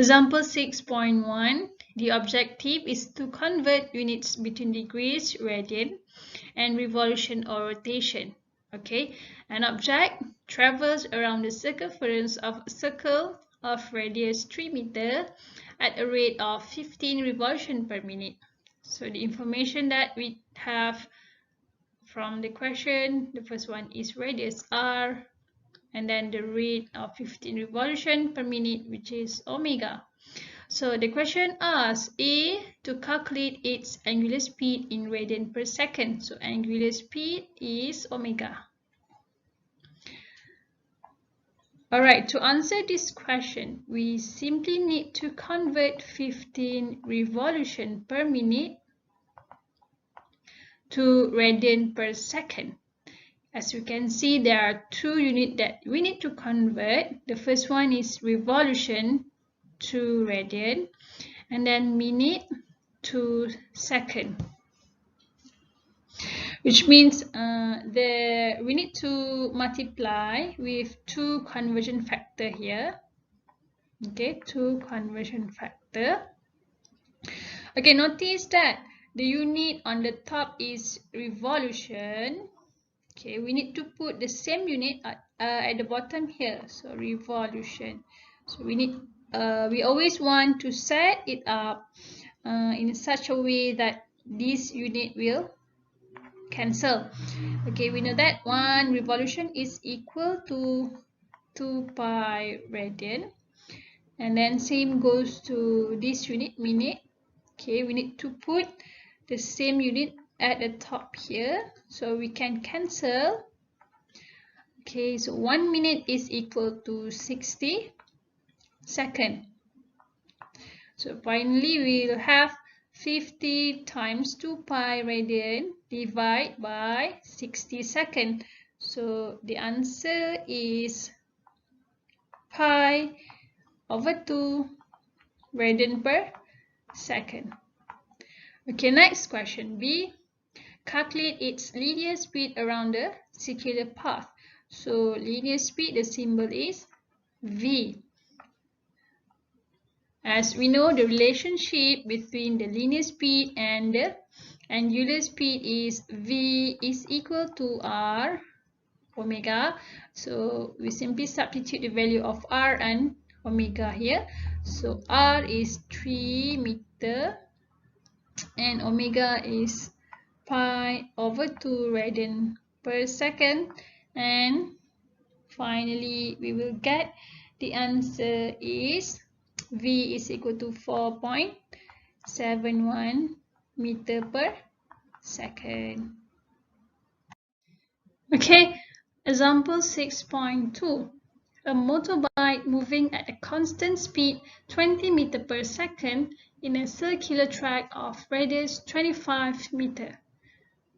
Example 6.1. The objective is to convert units between degrees, radian, and revolution or rotation. Okay, an object travels around the circumference of a circle of radius 3 meters at a rate of 15 revolutions per minute. So the information that we have from the question, the first one is radius r, and then the rate of 15 revolutions per minute, which is omega. So the question asks A to calculate its angular speed in radian per second. So angular speed is omega. Alright, to answer this question, we simply need to convert 15 revolutions per minute to radian per second. As you can see, there are two units that we need to convert. The first one is revolution to radian, and then minute to second, which means we need to multiply with two conversion factor here. Okay, two conversion factor. Okay, notice that the unit on the top is revolution. Okay, we need to put the same unit at the bottom here. So revolution. So we always want to set it up in such a way that this unit will cancel. Okay, we know that one revolution is equal to 2 pi radian, and then same goes to this unit, minute. Okay, we need to put the same unit at the top here, so we can cancel. Okay, so 1 minute is equal to 60 seconds. So finally we will have 50 times 2 pi radian divided by 60 seconds. So the answer is pi over 2 radian per second. Okay, next question B. Calculate its linear speed around the circular path. So linear speed, the symbol is V. As we know, the relationship between the linear speed and the angular speed is V is equal to R omega. So we simply substitute the value of R and omega here. So R is 3 meters and omega is pi over 2 radian per second, and finally we will get the answer is V is equal to 4.71 meter per second. Okay, example 6.2. A motorbike moving at a constant speed 20 meters per second in a circular track of radius 25 meters.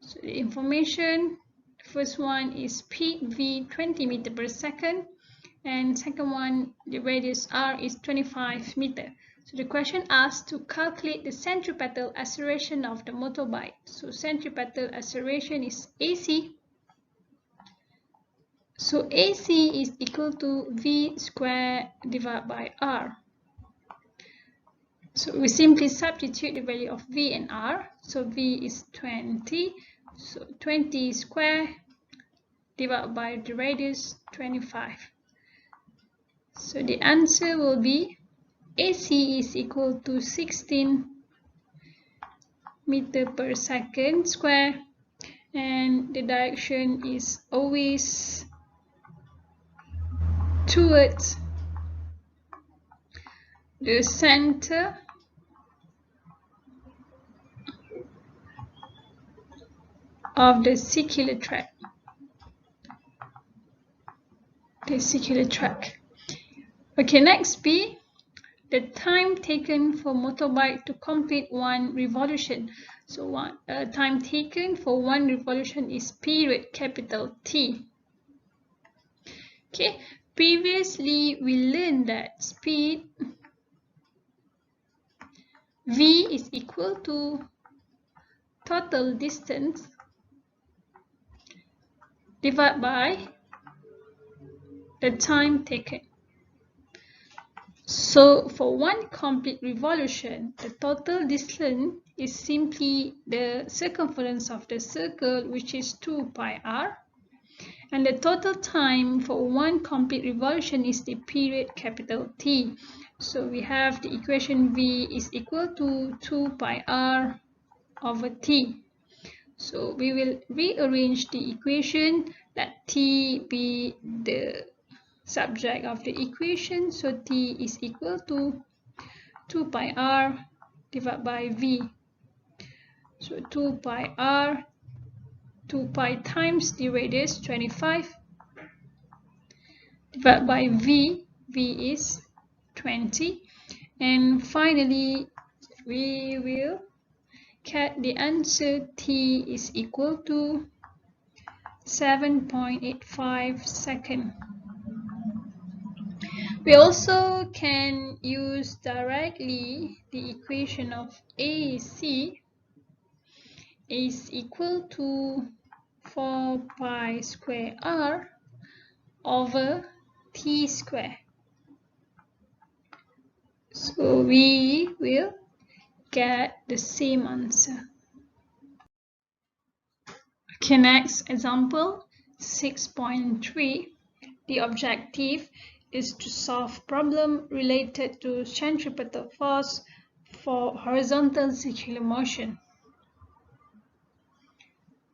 So the information, first one is speed V 20 meters per second, and second one, the radius R is 25 meters. So the question asks to calculate the centripetal acceleration of the motorbike. So centripetal acceleration is AC. So AC is equal to V squared divided by R. So we simply substitute the value of V and R. So V is 20. So 20 squared divided by the radius 25. So the answer will be AC is equal to 16 meters per second square, and the direction is always towards the center of the circular track. The circular track. Okay, next B. The time taken for motorbike to complete one revolution. So time taken for one revolution is period capital T. Okay, previously we learned that speed V is equal to total distance divided by the time taken. So for one complete revolution, the total distance is simply the circumference of the circle, which is 2 pi r. And the total time for one complete revolution is the period capital T. So we have the equation V is equal to 2 pi r over T. So we will rearrange the equation, let T be the subject of the equation. So T is equal to 2 pi r divided by V. So 2 pi r, 2 pi times the radius 25 divided by V. V is 20. And finally, we will get the answer. T is equal to 7.85 seconds. We also can use directly the equation of AC is equal to 4 pi square r over T square. So we will get the same answer. Okay, next example 6.3. The objective is to solve problem related to centripetal force for horizontal circular motion.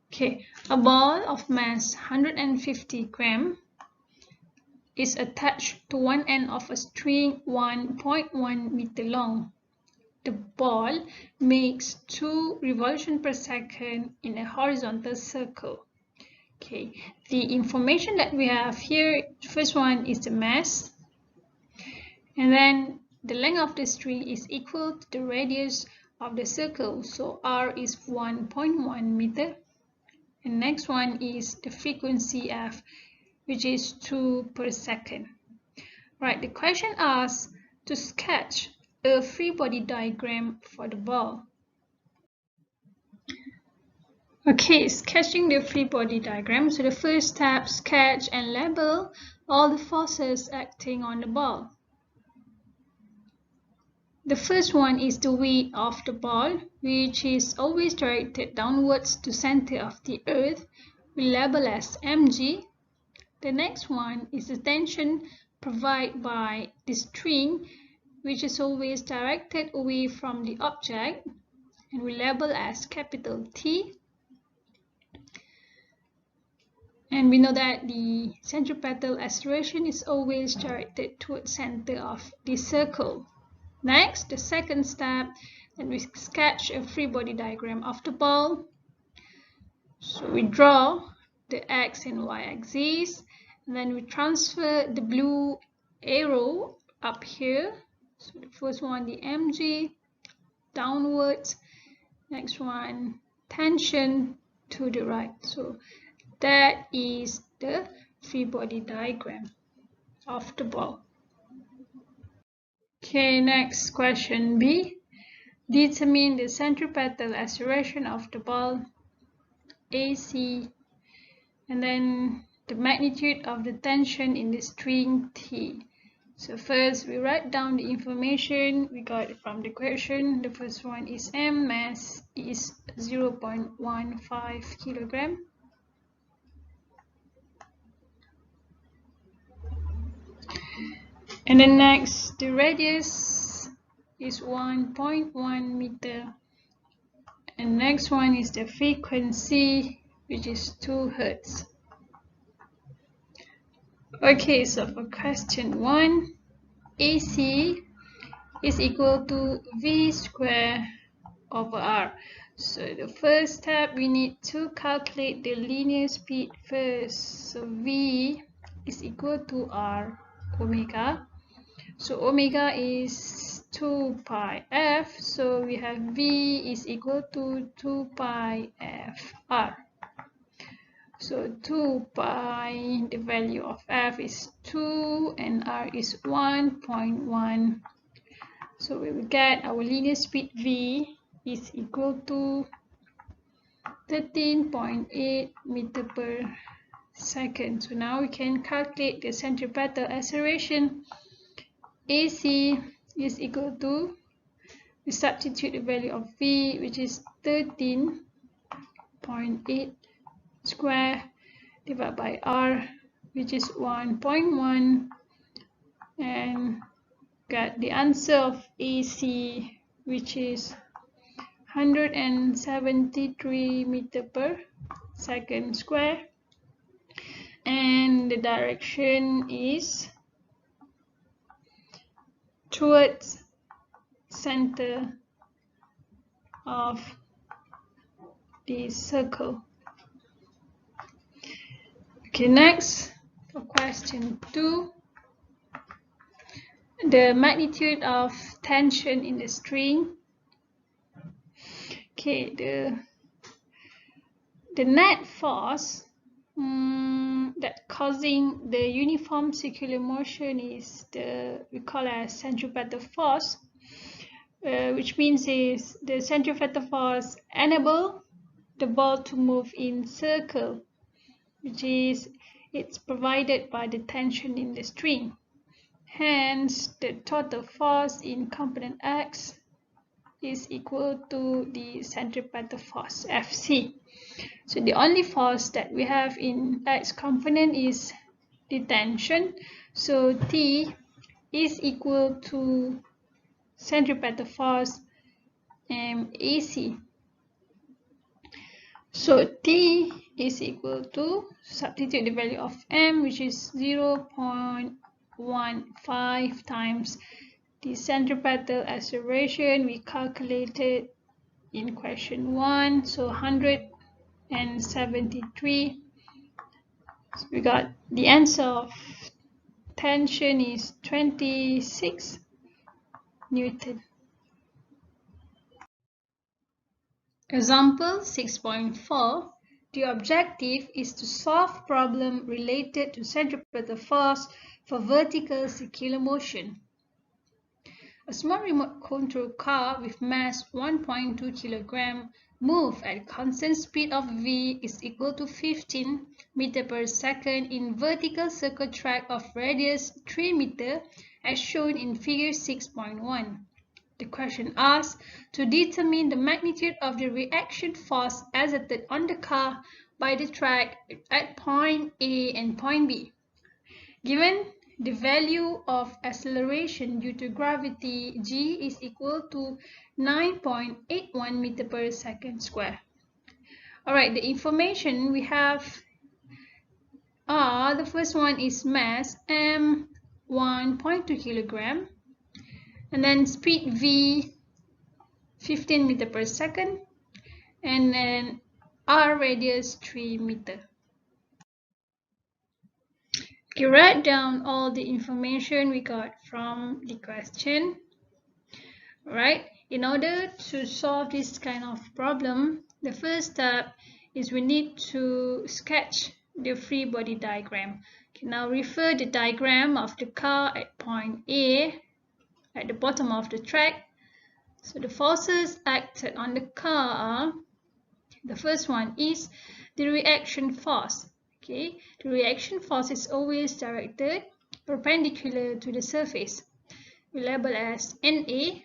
Okay, a ball of mass 150 grams is attached to one end of a string 1.1 meter long. The ball makes 2 revolutions per second in a horizontal circle. Okay, the information that we have here, first one is the mass, and then the length of the string is equal to the radius of the circle, so r is 1.1 meter, and next one is the frequency f, which is 2 per second. Right, the question asks to sketch a free body diagram for the ball. Okay, sketching the free body diagram. So the first step, sketch and label all the forces acting on the ball. The first one is the weight of the ball, which is always directed downwards to center of the earth. We label as mg. The next one is the tension provided by the string, which is always directed away from the object, and we label as capital T. And we know that the centripetal acceleration is always directed towards center of the circle. Next, the second step, then we sketch a free body diagram of the ball. So we draw the x and y axis, and then we transfer the blue arrow up here. So the first one, the mg, downwards. Next one, tension to the right. So that is the free body diagram of the ball. Okay, next question B. Determine the centripetal acceleration of the ball AC, and then the magnitude of the tension in the string T. So first we write down the information we got from the question. The first one is M, mass is 0.15 kilogram. And then next, the radius is 1.1 meter. And next one is the frequency, which is 2 Hertz. Okay, so for question 1, AC is equal to V square over R. So the first step, we need to calculate the linear speed first. So V is equal to R omega. So omega is 2 pi f, so we have V is equal to 2 pi f r. So 2 pi, the value of f is 2 and r is 1.1. So we will get our linear speed V is equal to 13.8 meter per second. So now we can calculate the centripetal acceleration. AC is equal to, we substitute the value of V, which is 13.8 square divided by R, which is 1.1, and got the answer of AC, which is 173 meter per second square, and the direction is towards center of the circle. Okay, next for question 2, the magnitude of tension in the string. Okay, the net force that causing the uniform circular motion is we call as centripetal force, which means is the centripetal force enable the ball to move in circle, which is it's provided by the tension in the string. Hence, the total force in component X is equal to the centripetal force Fc. So the only force that we have in X component is the tension. So T is equal to centripetal force AC. So T is equal to, substitute the value of M, which is 0.15 times the centripetal acceleration we calculated in question 1, so 173. So we got the answer of tension is 26 Newton. Example 6.4. The objective is to solve problem related to centripetal force for vertical circular motion. A small remote control car with mass 1.2 kg move at constant speed of v is equal to 15 meter per second in vertical circle track of radius 3 meter as shown in figure 6.1. The question asks to determine the magnitude of the reaction force exerted on the car by the track at point A and point B. Given the value of acceleration due to gravity, g is equal to 9.81 meter per second square. Alright, the information we have are, the first one is mass m 1.2 kilogram, and then speed v 15 meter per second, and then r radius 3 meter. Okay, write down all the information we got from the question. Right, in order to solve this kind of problem, the first step is we need to sketch the free body diagram. Okay, now refer the diagram of the car at point A at the bottom of the track. So the forces acted on the car are, the first one is the reaction force. Okay, the reaction force is always directed perpendicular to the surface. We label as NA.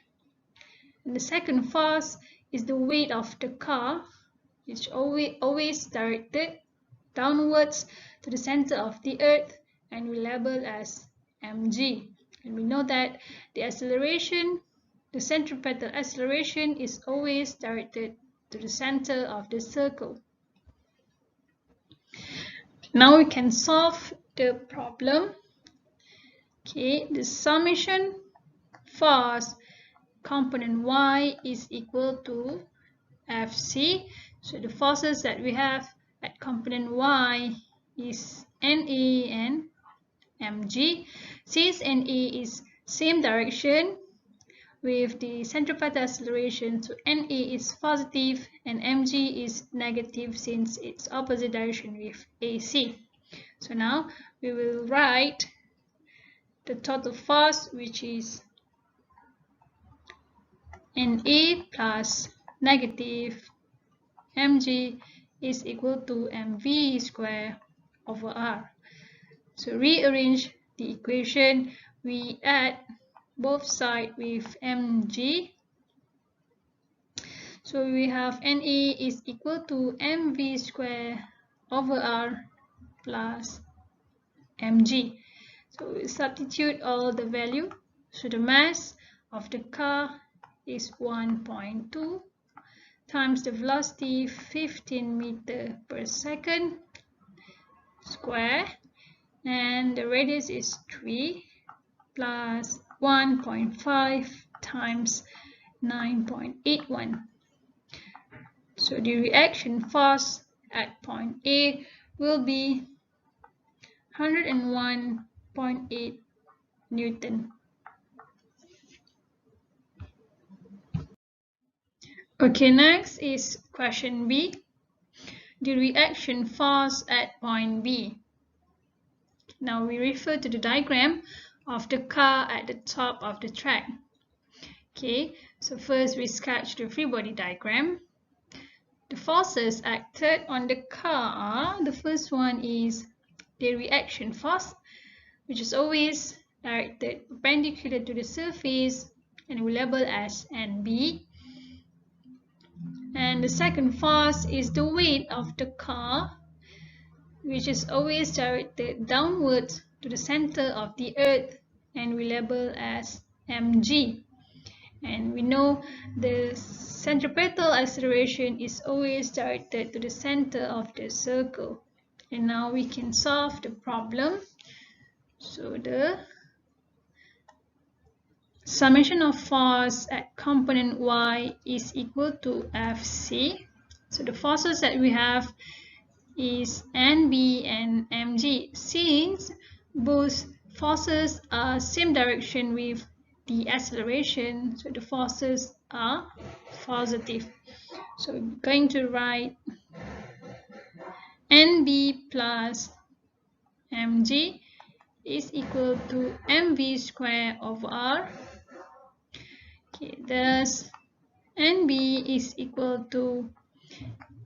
And the second force is the weight of the car, which always directed downwards to the center of the earth, and we label as mg. And we know that the acceleration, the centripetal acceleration, is always directed to the center of the circle. Now we can solve the problem. Okay, the summation force component y is equal to Fc. So the forces that we have at component y is NA and mg. Since NA is same direction with the centripetal acceleration, so NA is positive and mg is negative since it's opposite direction with AC. So now we will write the total force, which is NA plus negative mg is equal to mv square over r. So rearrange the equation, we add both sides with mg. So we have NA is equal to mv square over r plus mg. So we substitute all the value. So the mass of the car is 1.2 times the velocity 15 meter per second square, and the radius is 3 plus 1.5 times 9.81. So the reaction force at point A will be 101.8 Newton. Okay, next is question B. The reaction force at point B. Now we refer to the diagram of the car at the top of the track. Okay, so first we sketch the free body diagram. The forces acted on the car are, the first one is the reaction force, which is always directed perpendicular to the surface and we label as NB. And the second force is the weight of the car, which is always directed downwards to the center of the earth and we label as mg. And we know the centripetal acceleration is always directed to the center of the circle. And now we can solve the problem. So the summation of force at component y is equal to Fc. So the forces that we have is NB and mg. Since both forces are same direction with the acceleration, so the forces are positive. So we're going to write NB plus mg is equal to mv square over r. Okay, thus NB is equal to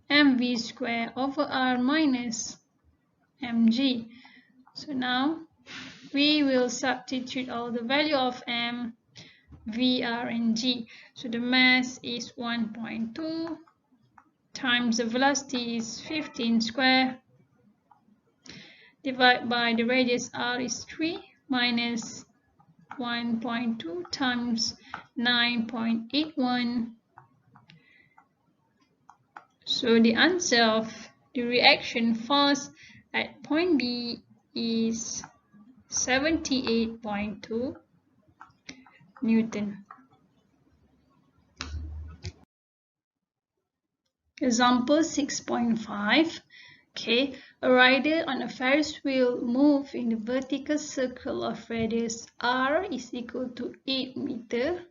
mv square over r minus mg. So now we will substitute all the value of m, v, r, and g. So the mass is 1.2 times the velocity is 15 square divided by the radius r is 3 minus 1.2 times 9.81. So the answer of the reaction force at point B is 78.2 Newton. Example 6.5. Okay, a rider on a Ferris wheel moves in the vertical circle of radius r is equal to 8 meter.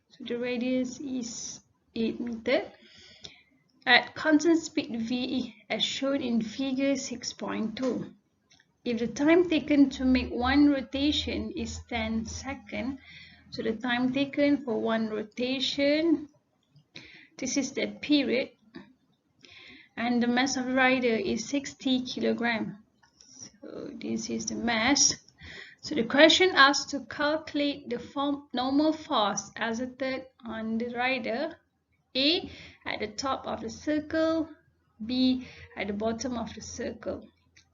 So the radius is 8 meter. At constant speed v as shown in figure 6.2. If the time taken to make one rotation is 10 seconds, so the time taken for one rotation, this is the period, and the mass of the rider is 60 kilograms. So this is the mass. So the question asks to calculate the normal force exerted on the rider, A at the top of the circle, B at the bottom of the circle.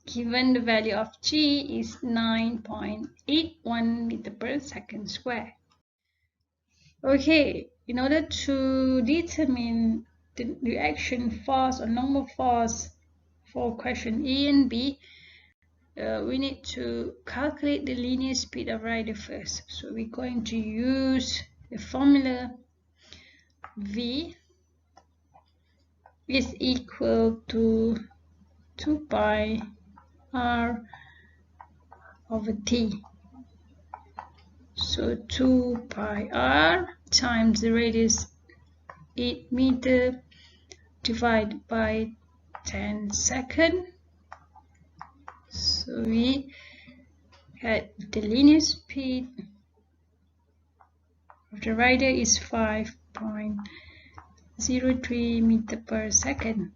Given the value of G is 9.81 meter per second square. Okay, in order to determine the reaction force or normal force for question A and B, we need to calculate the linear speed of rider first. So we're going to use the formula V is equal to 2 pi r over t. So 2 pi r times the radius 8 meter divided by 10 seconds. So we had the linear speed of the rider is 5.03 meter per second.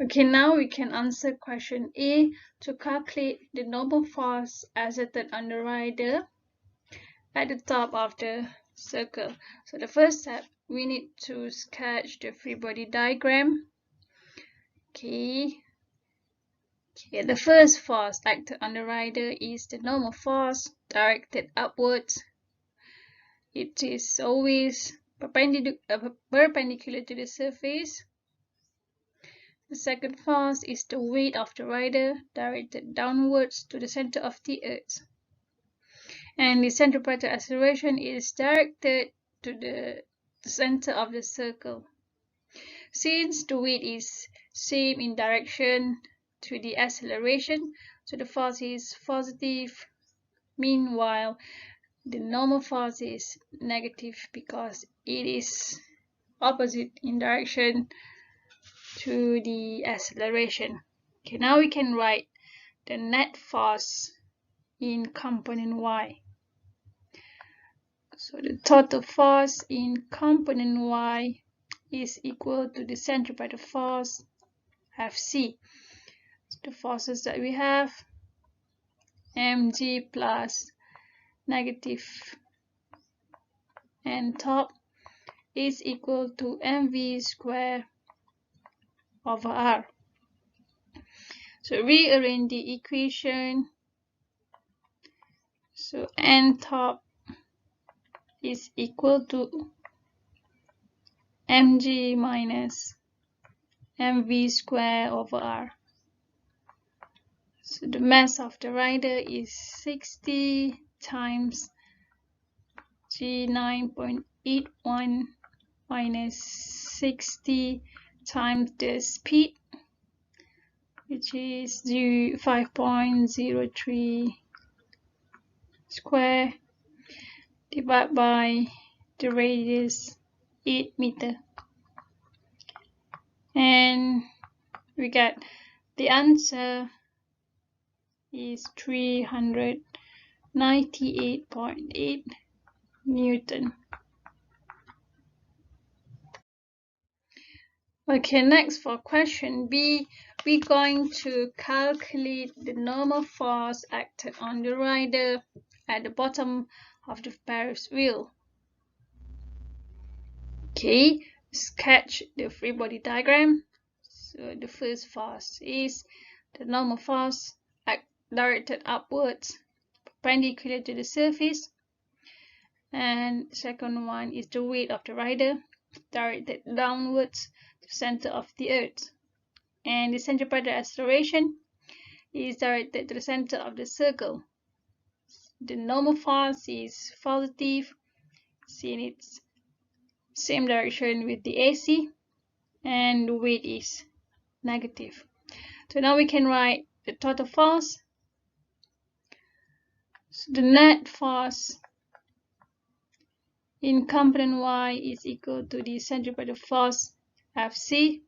Okay, now we can answer question A to calculate the normal force exerted on the rider at the top of the circle. So the first step, we need to sketch the free body diagram. Okay, the first force acted on the rider is the normal force directed upwards. It is always perpendicular to the surface. The second force is the weight of the rider directed downwards to the center of the earth. And the centripetal acceleration is directed to the center of the circle. Since the weight is same in direction to the acceleration, so the force is positive. Meanwhile, the normal force is negative because it is opposite in direction to the acceleration. Okay, now we can write the net force in component Y. So the total force in component Y is equal to the centripetal force Fc. So the forces that we have, mg plus negative n top is equal to mv squared over r. So rearrange the equation. So n top is equal to mg minus mv squared over r. So the mass of the rider is 60 times G9.81 minus 60 times the speed, which is 5.03 square, divided by the radius 8 meter. And we get the answer is 398.8 Newton. Okay, next for question B, we're going to calculate the normal force acted on the rider at the bottom of the Ferris wheel. Okay, sketch the free body diagram. So the first force is the normal force directed upwards, perpendicular to the surface. And the second one is the weight of the rider directed downwards to the center of the earth. And the centripetal acceleration is directed to the center of the circle. The normal force is positive, in its same direction with the AC, and the weight is negative. So now we can write the total force. So the net force in component Y is equal to the centripetal force Fc.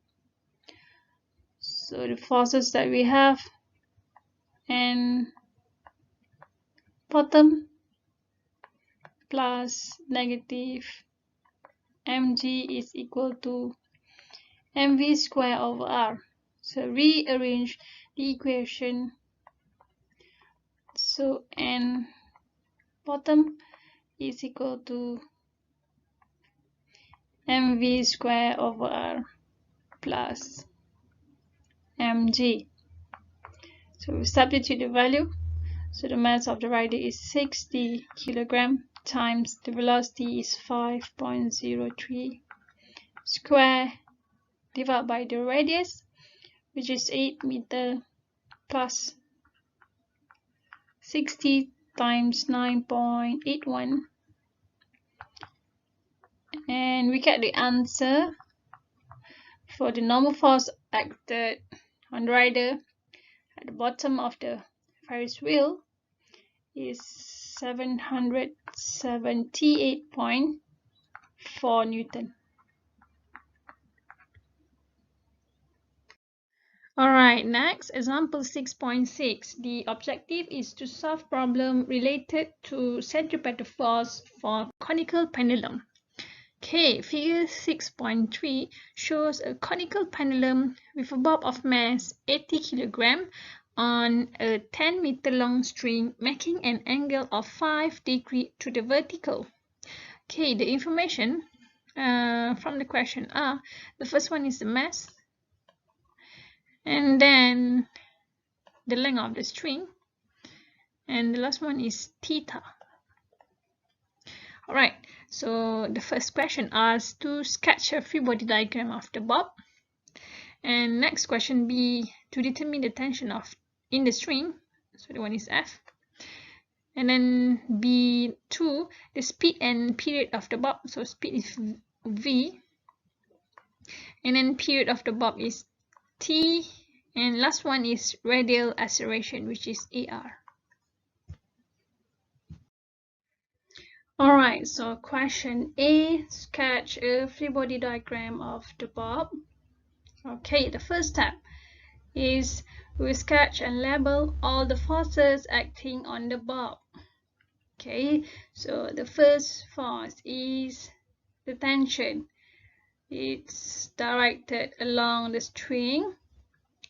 So the forces that we have, and bottom plus negative mg is equal to mv squared over r. So rearrange the equation. So n bottom is equal to mv squared over r plus mg. So we substitute the value. So the mass of the rider is 60 kilogram times the velocity is 5.03 square, divided by the radius, which is 8 meter, plus 60 times 9.81, and we get the answer for the normal force acted on the rider at the bottom of the Ferris wheel is 778.4 Newton. Alright, next, example 6.6. The objective is to solve problem related to centripetal force for conical pendulum. Okay, figure 6.3 shows a conical pendulum with a bob of mass 80 kg on a 10-meter long string, making an angle of 5 degrees to the vertical. Okay, the information from the question are, the first one is the mass, and then the length of the string, and the last one is theta. Alright, so the first question asks to sketch a free body diagram of the bob, and next question B, to determine the tension in the string, so the one is F, and then B2, the speed and period of the bob, so speed is V, and then period of the bob is T, and last one is radial acceleration, which is AR. Alright, so question A, sketch a free body diagram of the bob. Okay, the first step is we sketch and label all the forces acting on the bob. Okay, so the first force is the tension. It's directed along the string,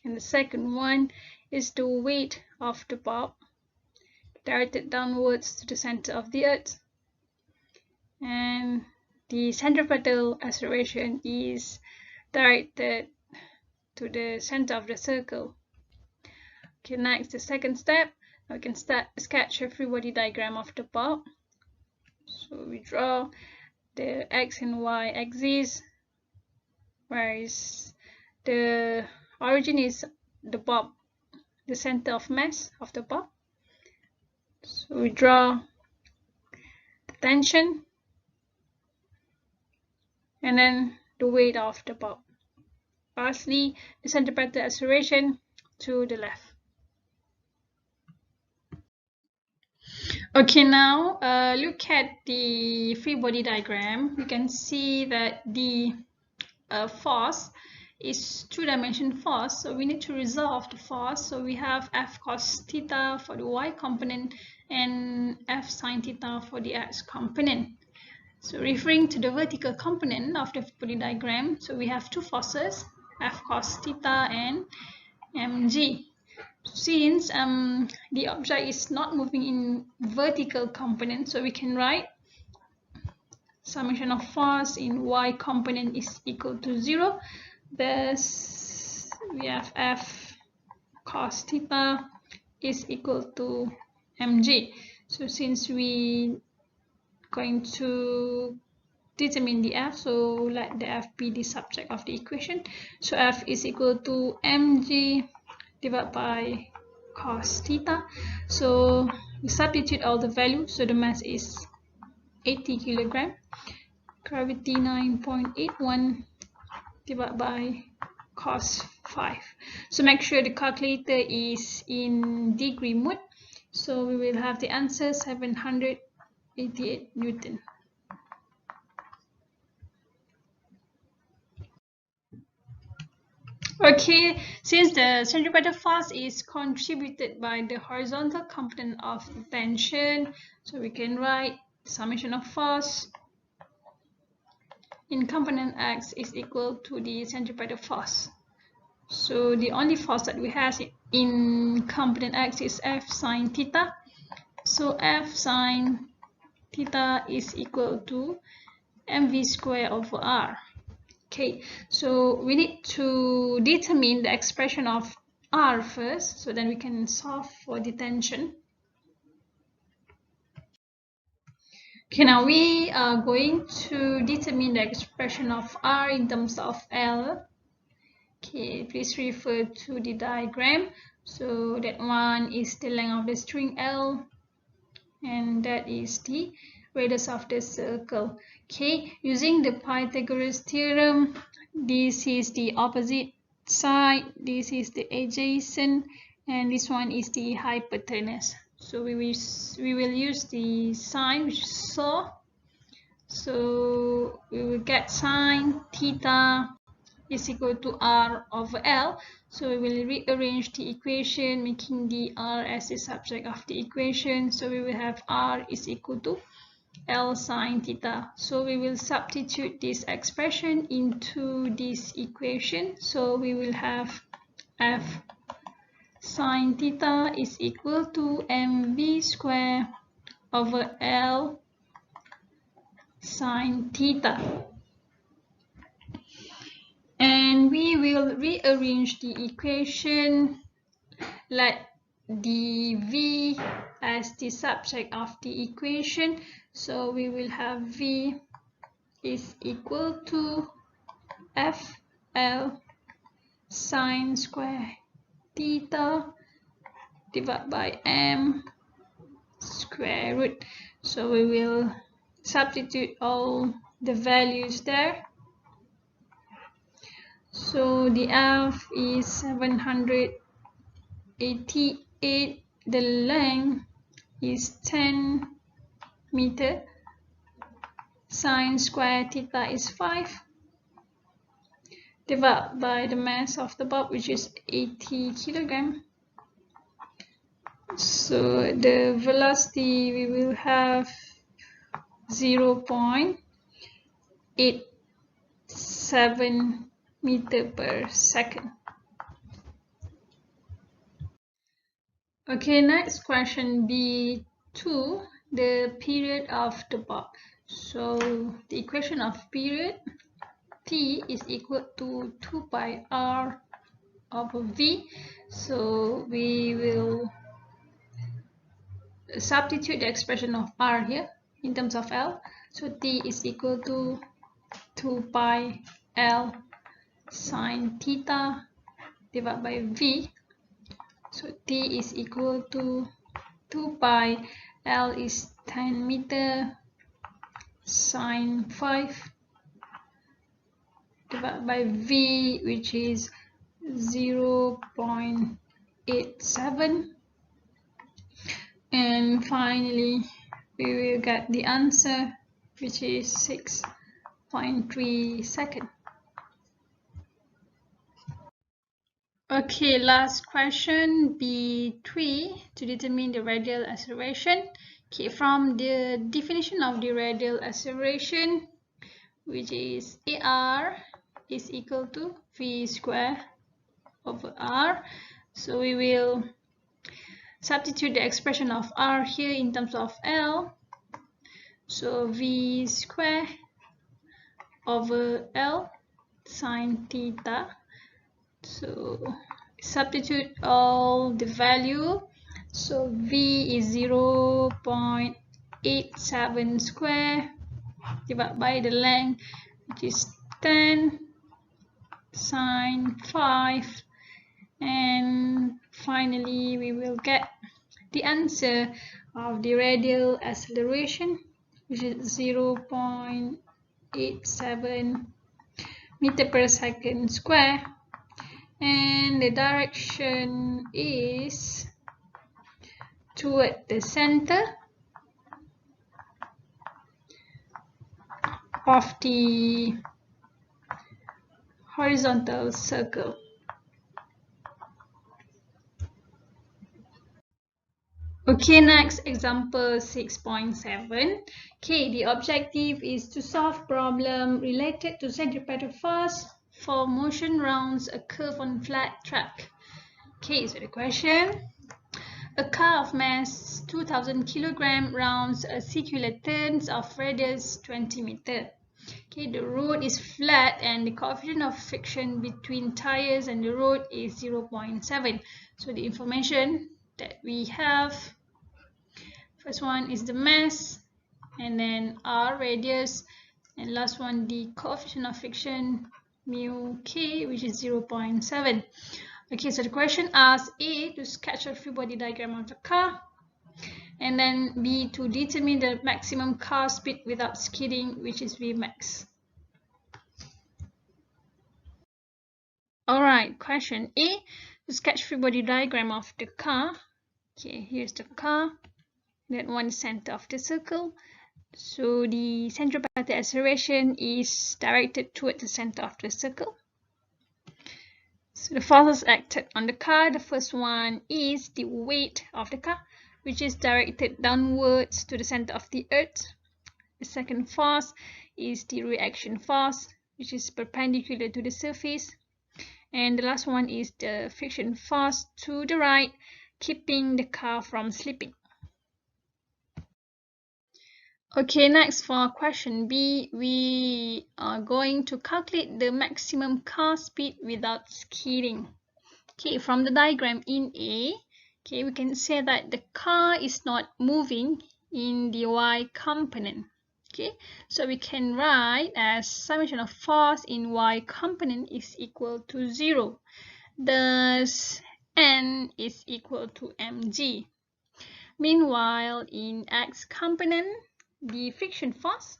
and the second one is the weight of the bob, directed downwards to the center of the earth, and the centripetal acceleration is directed to the center of the circle. Okay, next, the second step, we can sketch a free body diagram of the bob. So we draw the x and y axis, whereas the origin is the bob, the center of mass of the bob. So we draw the tension and then the weight of the bob. Lastly, the centripetal acceleration to the left. Okay, now look at the free body diagram. You can see that the force is two-dimension force, so we need to resolve the force. So we have F cos theta for the y component and F sin theta for the x component. So referring to the vertical component of the free body diagram, so we have two forces, F cos theta and mg. Since the object is not moving in vertical component, so we can write summation of force in y component is equal to 0. Thus, we have F cos theta is equal to mg. So since we going to determine the F, so let the F be the subject of the equation. So F is equal to mg divided by cos theta. So we substitute all the values. So the mass is 80 kg, gravity 9.81 divided by cos 5. So make sure the calculator is in degree mode. So we will have the answer 788 Newton. Okay, since the centripetal force is contributed by the horizontal component of tension, so we can write summation of force in component x is equal to the centripetal force. So the only force that we have in component x is F sin theta. So F sin theta is equal to mv squared over r. Okay, so we need to determine the expression of r first, so then we can solve for the tension. Okay, now we are going to determine the expression of r in terms of L. Okay, please refer to the diagram. So that one is the length of the string L, and that is the radius of the circle. Okay, using the Pythagoras theorem, this is the opposite side, this is the adjacent, and this one is the hypotenuse. So we will use the sign which is so. So we will get sine theta is equal to r over L. So we will rearrange the equation, making the r as the subject of the equation. So we will have r is equal to L sine theta. So we will substitute this expression into this equation. So we will have F sine theta is equal to mv square over L sine theta. And we will rearrange the equation. Let dv as the subject of the equation. So we will have v is equal to FL sine square theta divided by m square root. So we will substitute all the values there. So the F is 788, the length is 10 meter, sine square theta is 5, divided by the mass of the bulb, which is 80 kilogram. So the velocity we will have 0.87 meter per second. Okay, next question B2, the period of the bulb. So the equation of period, T is equal to 2 pi R over V. So we will substitute the expression of R here in terms of L. So T is equal to 2 pi L sine theta divided by V. So T is equal to 2 pi, L is 10 meter, sine 5 divided by V, which is 0.87. And finally, we will get the answer, which is 6.3 seconds. Okay, last question, B3, to determine the radial acceleration. Okay, from the definition of the radial acceleration, which is AR is equal to V square over R. So we will substitute the expression of R here in terms of L. So V square over L sine theta. So substitute all the value. So V is 0.87 square divided by the length, which is 10 sine 5, and finally we will get the answer of the radial acceleration, which is 0.87 meter per second square, and the direction is toward the center of the horizontal circle. Okay, next example 6.7. Okay, the objective is to solve problem related to centripetal force for motion rounds a curve on flat track. Okay, so the question: a car of mass 2000 kg rounds a circular turns of radius 20 meter. Okay, the road is flat and the coefficient of friction between tires and the road is 0.7. So the information that we have, first one is the mass, and then R, radius, and last one the coefficient of friction mu k, which is 0.7. Okay, so the question asks A to sketch a free body diagram of the car, and then B to determine the maximum car speed without skidding, which is Vmax. Alright, question A, to sketch free body diagram of the car. Okay, here's the car, that one center of the circle. So the centripetal acceleration is directed toward the center of the circle. So the forces acted on the car, the first one is the weight of the car, which is directed downwards to the center of the earth. The second force is the reaction force, which is perpendicular to the surface. And the last one is the friction force to the right, keeping the car from slipping. Okay, next for question B, we are going to calculate the maximum car speed without skidding. Okay, from the diagram in A, okay, we can say that the car is not moving in the y component. Okay, so we can write as summation of force in y component is equal to 0. Thus, N is equal to mg. Meanwhile, in x component, the friction force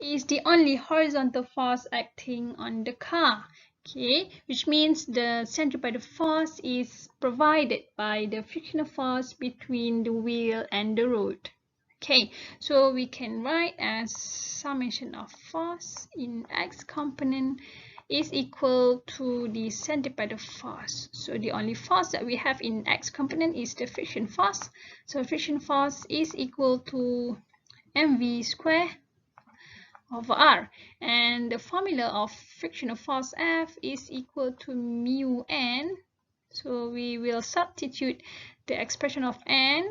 is the only horizontal force acting on the car, okay, which means the centripetal force is provided by the frictional force between the wheel and the road. Okay, so we can write as summation of force in x component is equal to the centripetal force. So the only force that we have in x component is the friction force. So friction force is equal to mv square over r, and the formula of frictional force F is equal to mu n. So we will substitute the expression of n,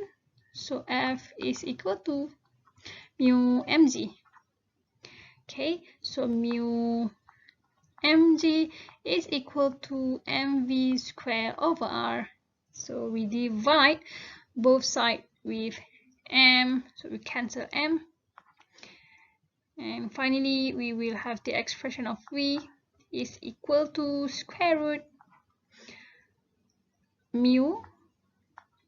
so F is equal to mu mg. Okay, so mu mg is equal to mv square over r. So we divide both sides with m, so we cancel m. And finally, we will have the expression of V is equal to square root mu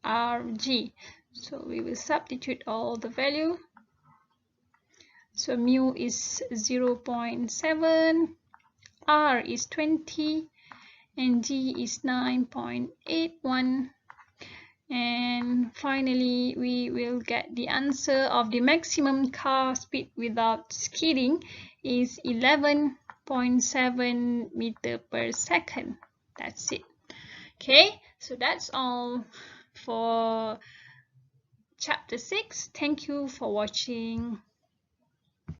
Rg. So we will substitute all the value. So mu is 0.7, R is 20, and G is 9.81. And finally, we will get the answer of the maximum car speed without skidding is 11.7 meter per second. That's it. Okay, so that's all for chapter 6. Thank you for watching.